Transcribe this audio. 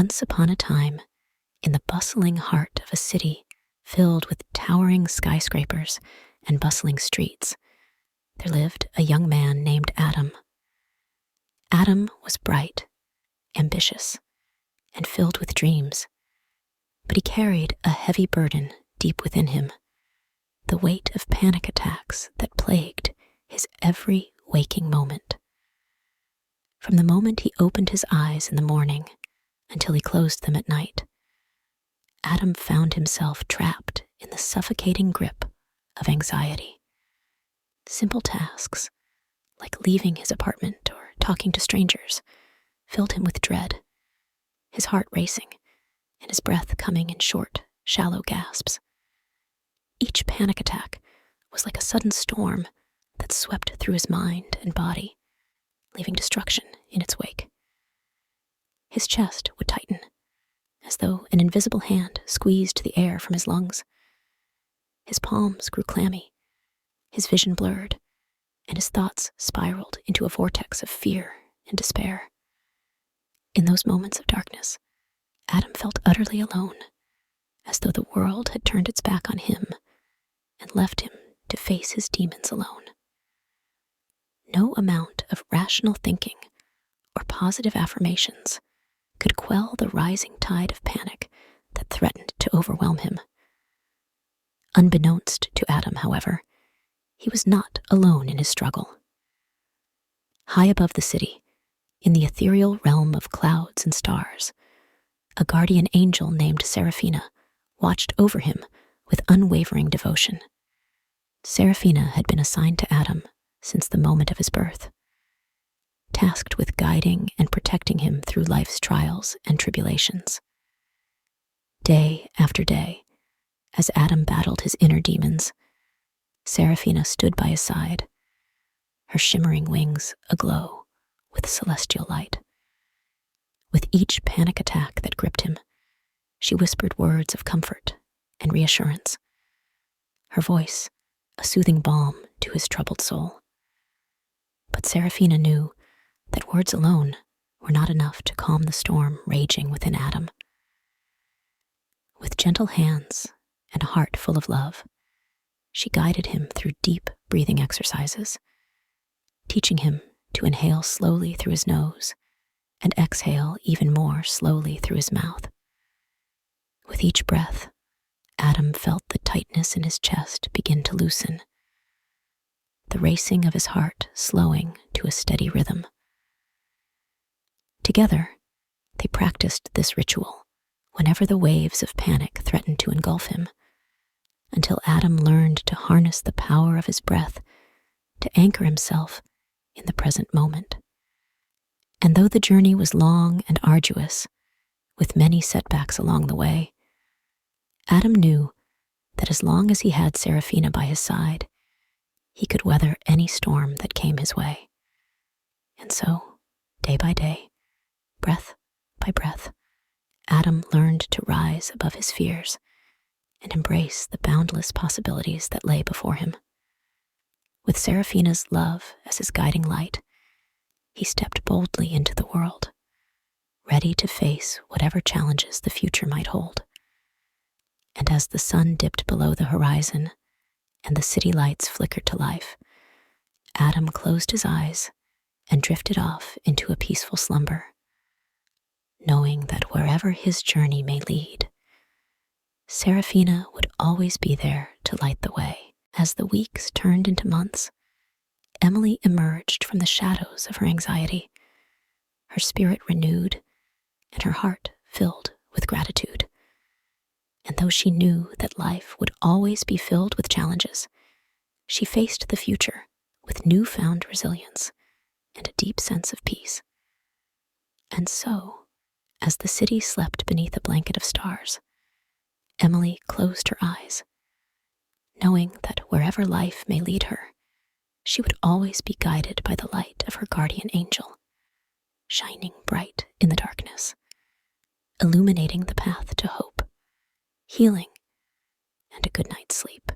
Once upon a time, in the bustling heart of a city filled with towering skyscrapers and bustling streets, there lived a young man named Adam. Adam was bright, ambitious, and filled with dreams, but he carried a heavy burden deep within him, the weight of panic attacks that plagued his every waking moment. From the moment he opened his eyes in the morning until he closed them at night, Adam found himself trapped in the suffocating grip of anxiety. Simple tasks, like leaving his apartment or talking to strangers, filled him with dread, his heart racing and his breath coming in short, shallow gasps. Each panic attack was like a sudden storm that swept through his mind and body, leaving destruction in its wake. His chest would tighten, as though an invisible hand squeezed the air from his lungs. His palms grew clammy, his vision blurred, and his thoughts spiraled into a vortex of fear and despair. In those moments of darkness, Adam felt utterly alone, as though the world had turned its back on him and left him to face his demons alone. No amount of rational thinking or positive affirmations could quell the rising tide of panic that threatened to overwhelm him. Unbeknownst to Adam, however, he was not alone in his struggle. High above the city, in the ethereal realm of clouds and stars, a guardian angel named Seraphina watched over him with unwavering devotion. Seraphina had been assigned to Adam since the moment of his birth, tasked with guiding and protecting him through life's trials and tribulations. Day after day, as Adam battled his inner demons, Seraphina stood by his side, her shimmering wings aglow with celestial light. With each panic attack that gripped him, she whispered words of comfort and reassurance, her voice a soothing balm to his troubled soul. But Seraphina knew that words alone were not enough to calm the storm raging within Adam. With gentle hands and a heart full of love, she guided him through deep breathing exercises, teaching him to inhale slowly through his nose and exhale even more slowly through his mouth. With each breath, Adam felt the tightness in his chest begin to loosen, the racing of his heart slowing to a steady rhythm. Together, they practiced this ritual whenever the waves of panic threatened to engulf him, until Adam learned to harness the power of his breath to anchor himself in the present moment. And though the journey was long and arduous, with many setbacks along the way, Adam knew that as long as he had Seraphina by his side, he could weather any storm that came his way. And so, day by day, breath by breath, Adam learned to rise above his fears and embrace the boundless possibilities that lay before him. With Seraphina's love as his guiding light, he stepped boldly into the world, ready to face whatever challenges the future might hold. And as the sun dipped below the horizon and the city lights flickered to life, Adam closed his eyes and drifted off into a peaceful slumber, knowing that wherever his journey may lead, Seraphina would always be there to light the way. As the weeks turned into months, Emily emerged from the shadows of her anxiety, her spirit renewed and her heart filled with gratitude. And though she knew that life would always be filled with challenges, she faced the future with newfound resilience and a deep sense of peace. And so, as the city slept beneath a blanket of stars, Emily closed her eyes, knowing that wherever life may lead her, she would always be guided by the light of her guardian angel, shining bright in the darkness, illuminating the path to hope, healing, and a good night's sleep.